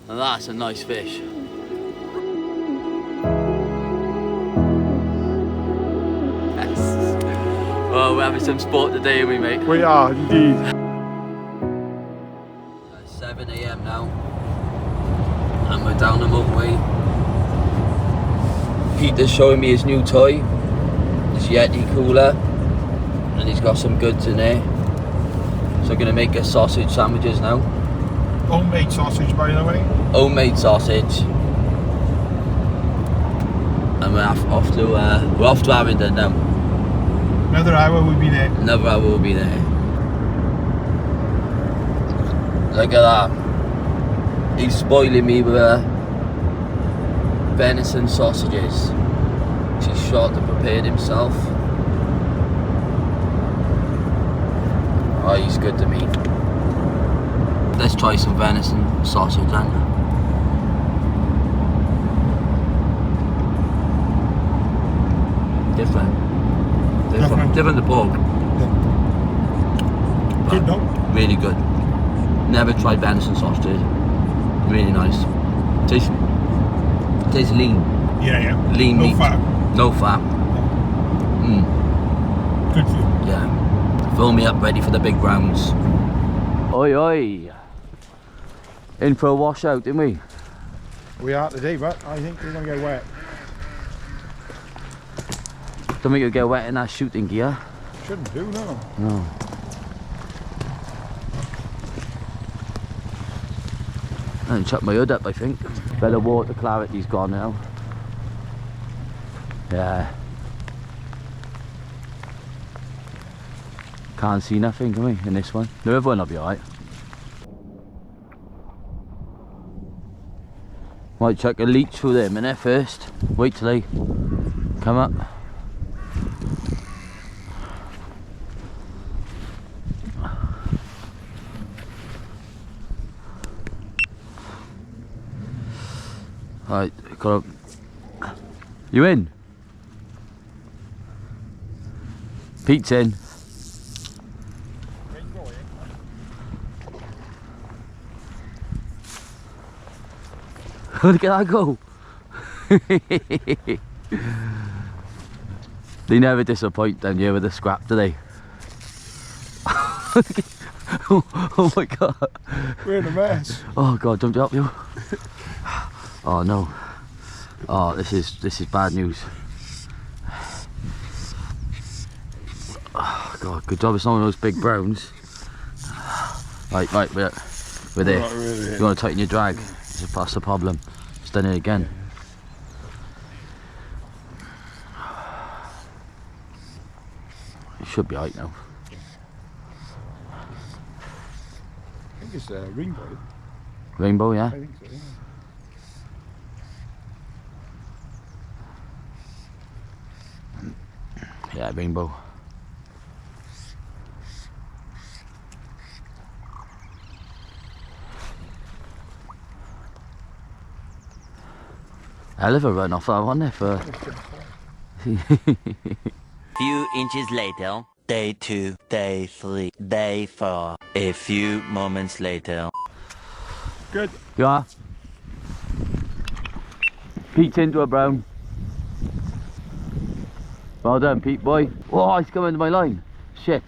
Now that's a nice fish. Yes. Well, we're having some sport today, aren't we, mate? We are, indeed. It's 7 AM now, and we're down the motorway. Peter's showing me his new toy, his Yeti cooler, and he's got some goods in there. So we're going to make us sausage sandwiches now. Homemade sausage, by the way. Homemade sausage. And we're off to Avington now. Another hour we'll be there. Another hour we'll be there. Look at that. He's spoiling me with venison sausages. He's shot and prepared himself. Oh, he's good to me. Let's try some venison sausage then. Different to pork. Yeah. Good, no? Really good. Never tried venison sausages. Really nice. Tastes lean. Yeah. Lean meat. No fat. No fat. Good food. Yeah. Fill me up ready for the big rounds. Oi oi. In for a washout, didn't we? We are today, but I think we're going to get wet. Don't think you'll get wet in that shooting gear. Shouldn't do, no. No. I chuck my hood up, I think. Better water clarity's gone now. Yeah. Can't see nothing, can we, in this one? The other one will be alright. Might chuck a leech through there a minute first. Wait till they come up. Alright, got up. You in? Pete's in. Look at that go. They never disappoint down here with a scrap, do they? Oh my god. We're in a mess. Oh god, don't help you. Oh no. Oh, this is bad news. Oh god, good job it's not one of those big browns. Right, we're there. Really, You want to tighten your drag? That's the problem. It's done it again. It should be right now. I think it's rainbow. Rainbow, yeah? I think so, yeah. Yeah, rainbow. Hell of a run off that one there for... Few inches later, day 2, day 3, day 4. A few moments later. Good. You are? Pete's into a brown. Well done, Pete boy. Oh, he's coming to my line. Shit.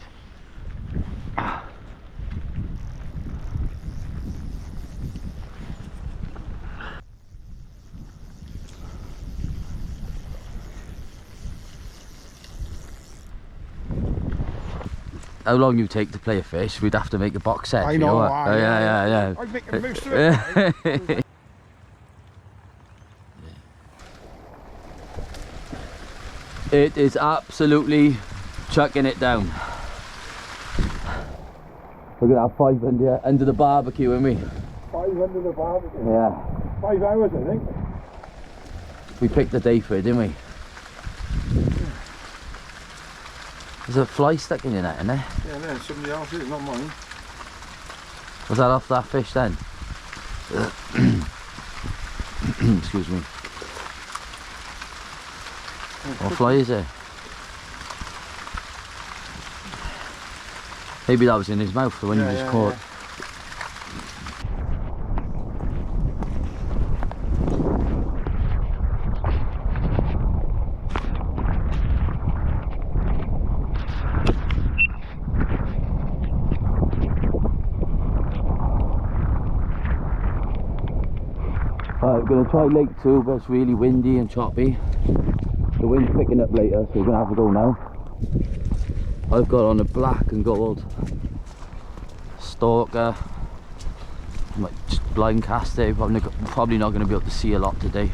How long you take to play a fish? We'd have to make a box set. I know. Yeah. I'd make the most of it. It is absolutely chucking it down. Look at that 500 under the barbecue, isn't we? 500 the barbecue. Yeah. 5 hours, I think. We picked the day for it, didn't we? There's a fly stuck in your net, isn't there? Yeah, no, somebody else's, not mine. Was that off that fish then? Excuse me. What fly is it? Maybe that was in his mouth, the one you just caught. Alright, we're going to try Lake 2, but it's really windy and choppy. The wind's picking up later, so we're going to have to go now. I've got on a black and gold stalker. Might just blind cast it. Probably not going to be able to see a lot today.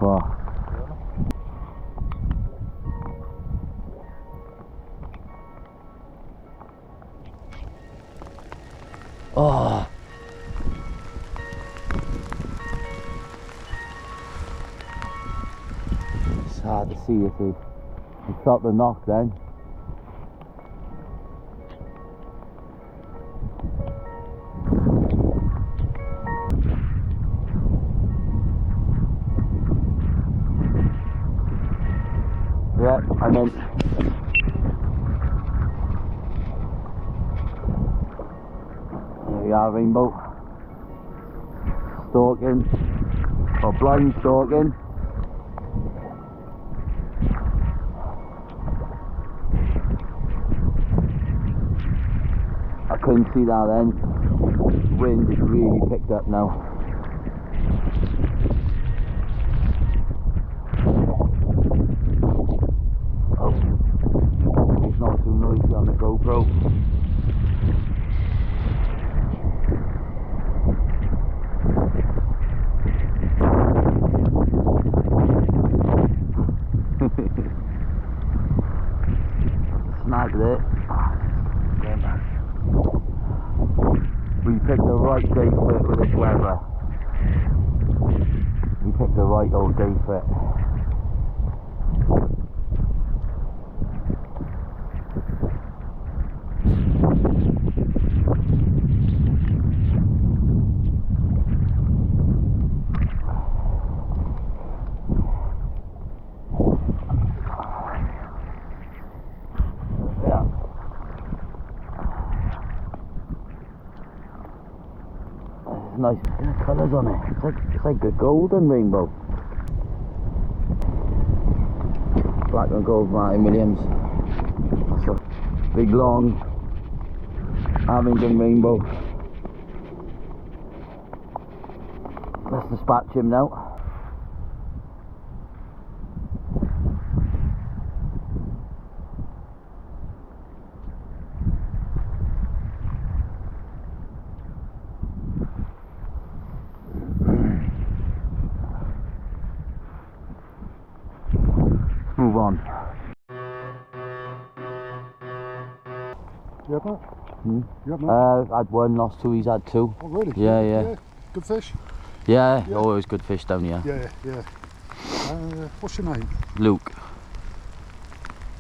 Wow. Oh. It's hard to see, you see. I felt the knock then. Yeah, I'm in. There we are, rainbow. Stalking. Or blind stalking. I couldn't see that then. The wind is really picked up now. It's not too noisy on the GoPro. Snagged it. We picked the right day for it with this weather. We picked the right old day for it. Nice colours on it. It's like a golden rainbow. Black and gold Martyn Williams. That's a big long Avington rainbow. Let's dispatch him now. Move on. You had that? You had that? I had one, lost two, he's had two. Oh really? Yeah. Good fish? Yeah, always good fish down here. Yeah. What's your name? Luke.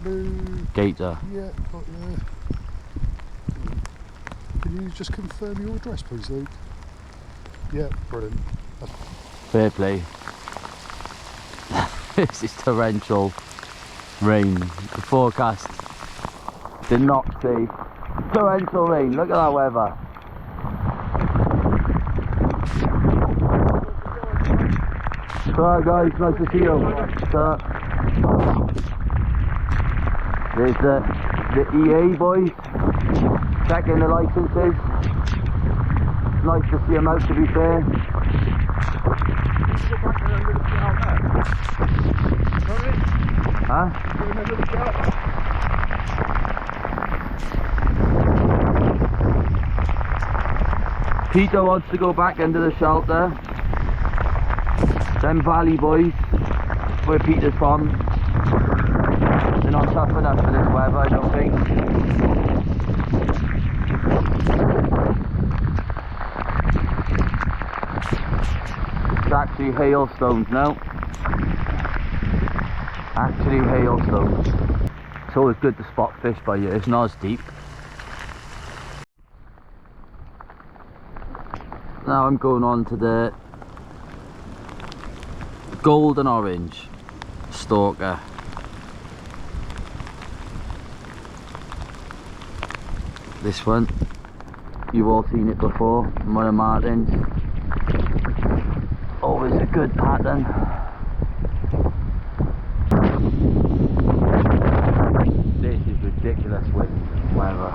Luke. Gator. Yeah, got you. Can you just confirm your address please, Luke? Yeah, brilliant. Fair play. This is torrential rain. The forecast did not say torrential rain. Look at that weather. Alright guys, nice to see you. There's the EA boys checking the licenses. Nice to see them out, to be fair. Huh? Peter wants to go back into the shelter. Them Valley boys, where Peter's from, they're not tough enough for this weather, I don't think. It's actually hailstones now. Actually hailstones. It's always good to spot fish by here, it's not as deep. Now I'm going on to the gold and orange stalker. This one, you've all seen it before, one of Martyn's. Always a Good pattern. This is ridiculous wind, weather.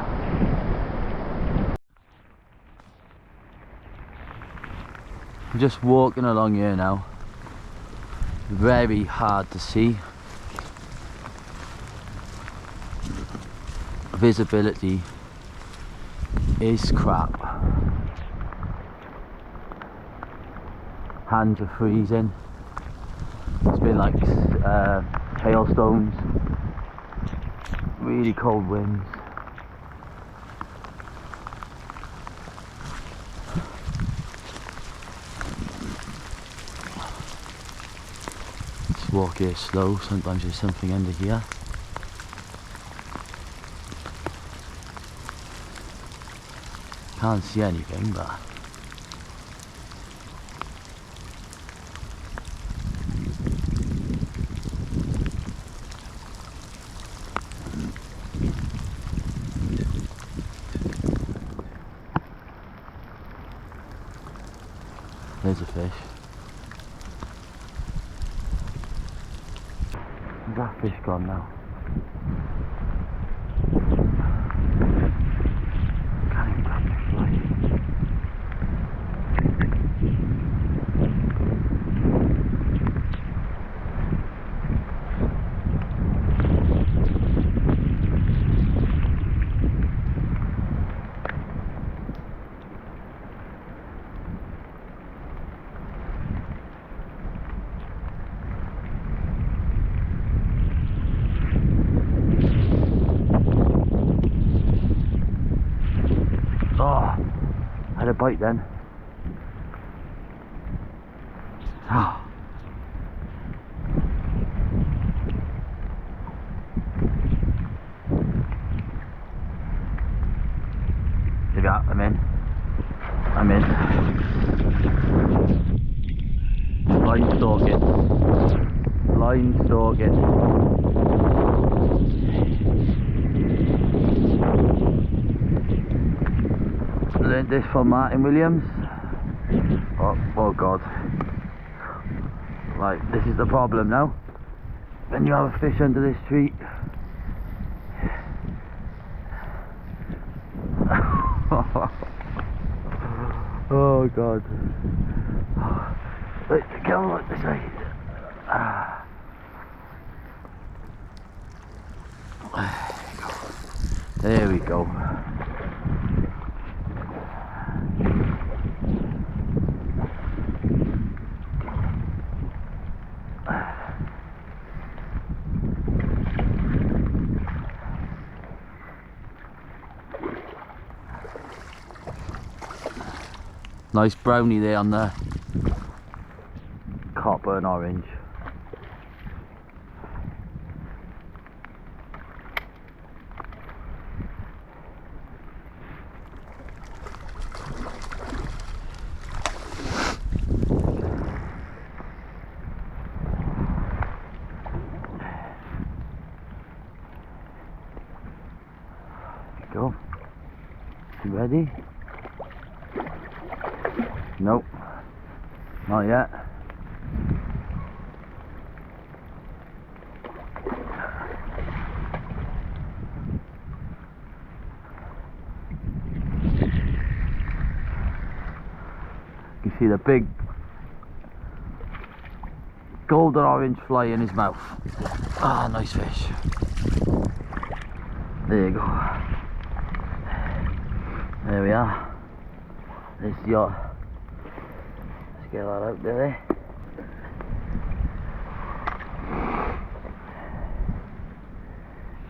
I'm just walking along here now. Very hard to see. Visibility is crap. Hands are freezing. It's been like hailstones, really cold winds. Let's walk here slow, sometimes there's something under here. Can't see anything, but there's a fish. Is that fish gone now? Can't even catch a fly. Oh, had a bite then. Oh. There we are, I'm in. I'm in. Line stalking. Line stalking. Learned this from Martyn Williams. Oh god. Right, this is the problem now. When you have a fish under this tree. Oh god. Wait, go on this way. There we go. Nice brownie there on the copper and orange. Go. You ready? Nope, not yet. You see the big golden orange fly in his mouth. Ah, nice fish. There you go. There we are. There's your. Let's get that out there.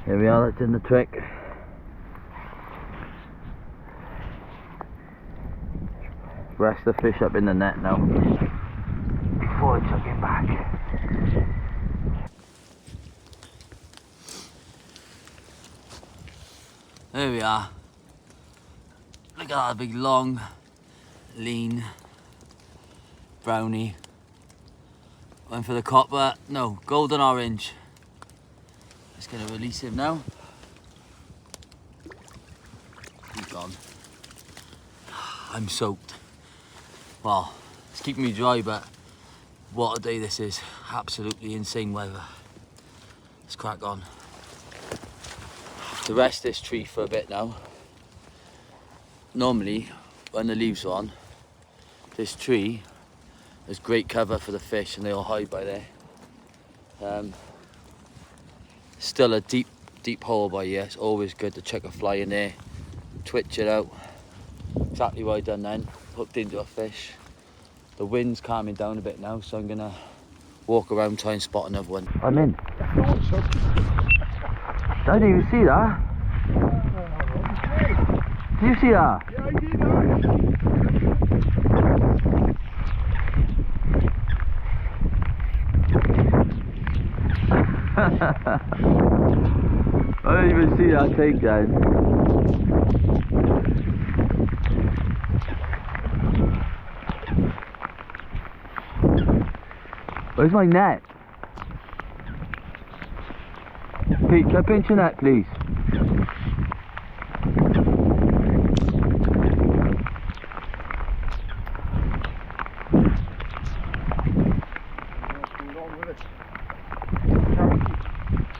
Here we are, that's in the trick. Rest the fish up in the net now before I chuck him back. There we are. Look at that big long, lean brownie. Went for the copper, no, golden orange. Just gonna release him now. He's gone. I'm soaked. Well, it's keeping me dry, but What a day this is. Absolutely insane weather. Let's crack on. To rest this tree for a bit now. Normally, when the leaves are on, this tree is great cover for the fish and they all hide by there. Still a deep hole by here. It's always good to chuck a fly in there, twitch it out. Exactly what I done then, hooked into a fish. The wind's calming down a bit now, so I'm gonna walk around, try and spot another one. I'm in. I didn't even see that. Did you see that? Yeah, I did. I didn't even see that takedown. Where's my net? Pete, can I pinch your net, please?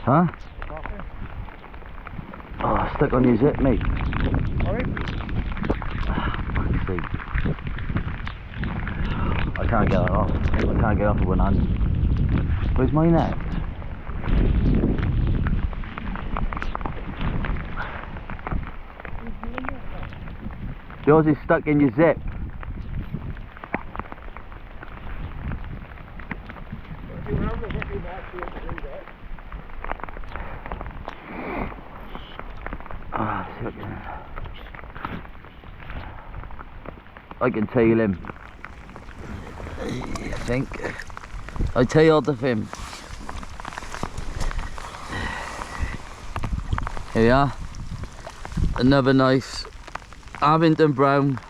Huh? Oh, stuck on your zip, mate. Fuck's sake. I can't get it off. I can't get it off with one hand. Where's my net? Yours is stuck in your zip. I can tail him. I think. I tailed of him. Here we are. Another nice Avington brown.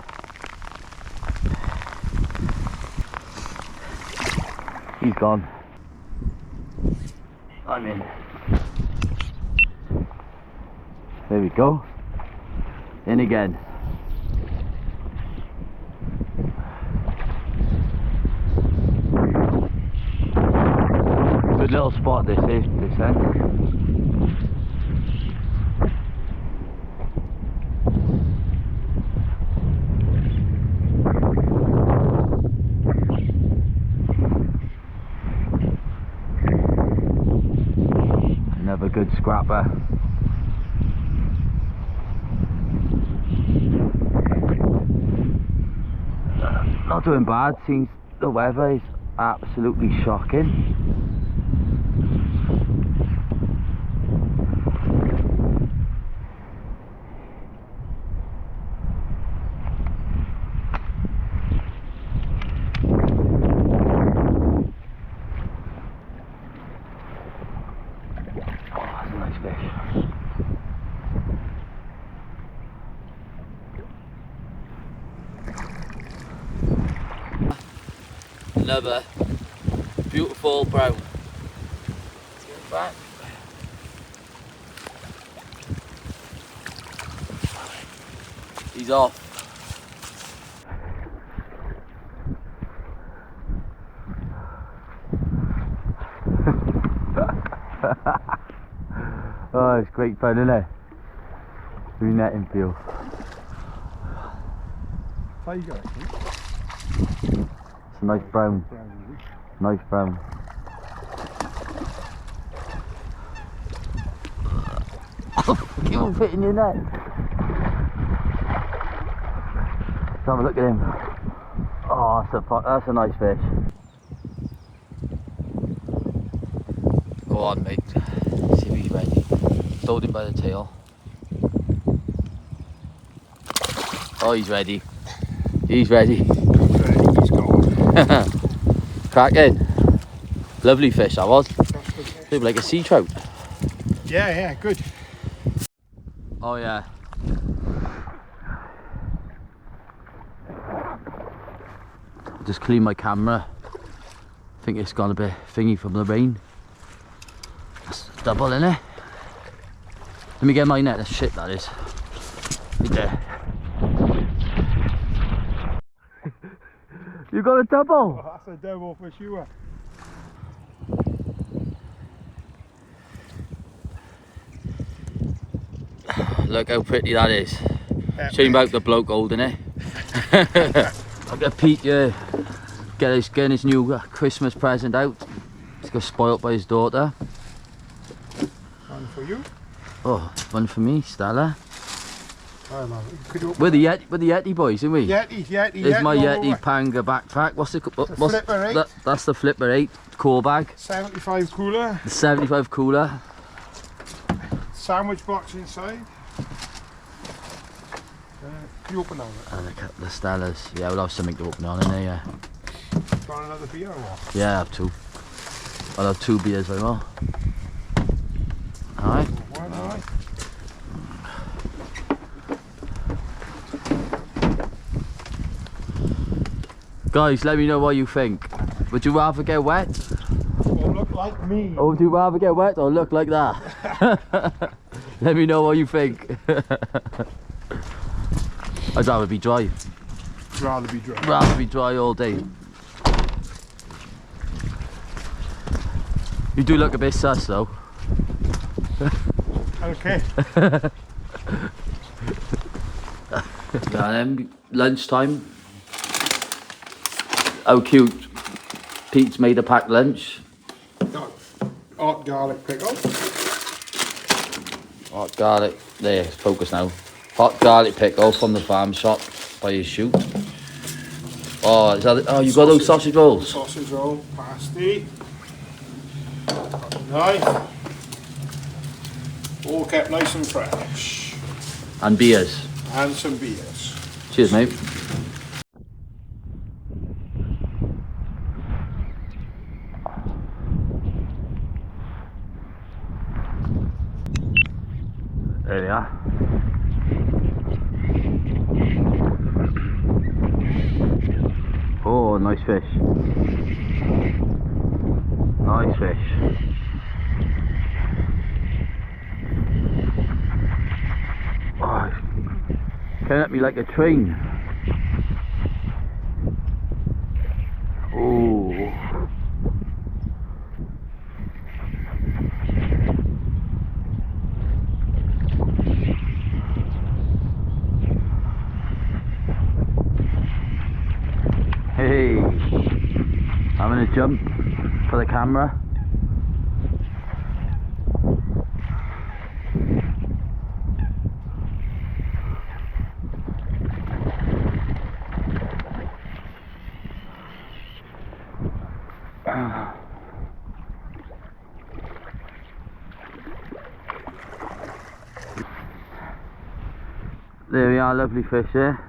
He's gone. I'm in. There we go. In again. Good little spot this is, this end. Another good scrapper. Not doing bad, since the weather is absolutely shocking. Oh, that's a nice fish. Another beautiful brown. Let's get back. He's off. Oh, it's great fun, isn't it? Through netting field. How you going? It's a nice brown. Nice brown. Keep on fitting your net. Let's have a look at him. Oh, that's a nice fish. Go on, mate. See if he's ready. Hold him by the tail. Oh, he's ready. He's ready. He's gone. Cracking. Lovely fish that was. Looked like a sea trout. Yeah, good. Oh yeah. Just clean my camera. I think it's gone a bit thingy from the rain. That's double, innit? Let me get my net. That's shit, that is. Right there. You got a double? Oh, that's a double for sure. Look how pretty that is. Shame about the bloke holding it. Look at Pete, yeah. Getting his new Christmas present out. He's got spoilt by his daughter. One for you. Oh, one for me, Stella. Oh, no. Could you We're the Yeti boys, isn't we? Yeti. Here's my all Yeti over. Panga backpack. What's the Flipper 8. That's the Flipper 8 core bag. 75 cooler. The 75 cooler. Sandwich box inside. Can you open on it? And the Stellas. Yeah, we'll have something to open on in there, yeah. Got another beer or what? Yeah, I have two. I'll have 2 beers, I will. Alright. One, alright. Guys, let me know what you think. Would you rather get wet? Well, look like me. Or would you rather get wet or look like that? Let me know what you think. I'd rather be dry. Rather be dry. Rather be dry all day. You do look a bit sus though. Okay. Yeah, then lunchtime. How cute. Pete's made a packed lunch. Got hot garlic pickle. Hot garlic. There, focus now. Hot garlic pickle from the farm shop by his shoot. Oh, is that? Oh, you got those sausage rolls. Sausage roll, pasty. Got a knife. All kept nice and fresh. And beers. And some beers. Cheers, mate. There we are. Oh, nice fish. Nice fish. Oh, it's coming at me like a train. Oh. Hey, I'm gonna jump for the camera. There we are, lovely fish there.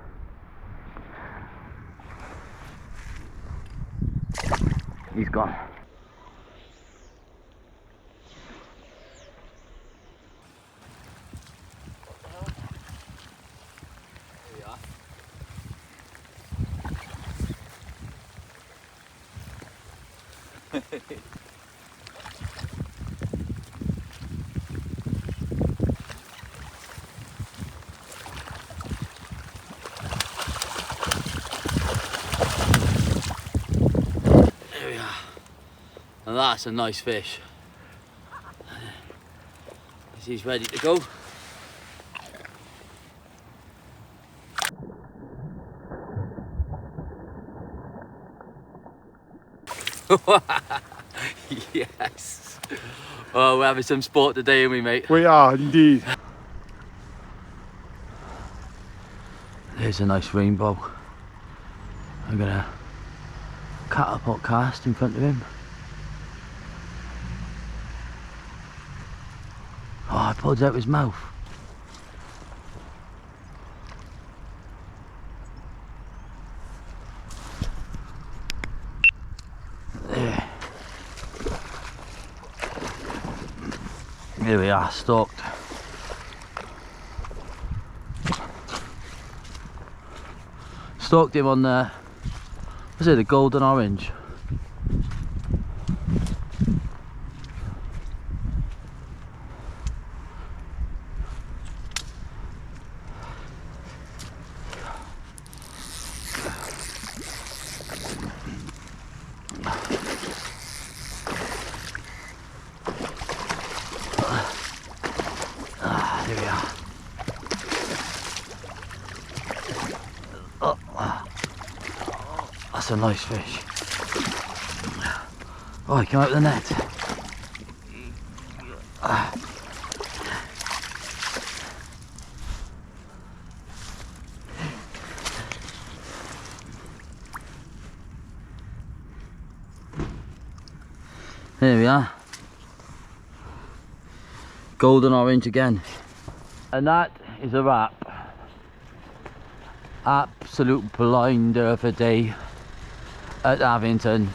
He's gone. And that's a nice fish. He's ready to go. Yes. Oh, we're having some sport today, aren't we, mate? We are indeed. There's a nice rainbow. I'm gonna catapult cast in front of him. Oh, I pulled out his mouth. There. Here we are, stalked. Stalked him on the, was it the golden orange? That's a nice fish. Oh, he came out of the net. There we are. Golden orange again. And that is a wrap. Absolute blinder of a day at Avington.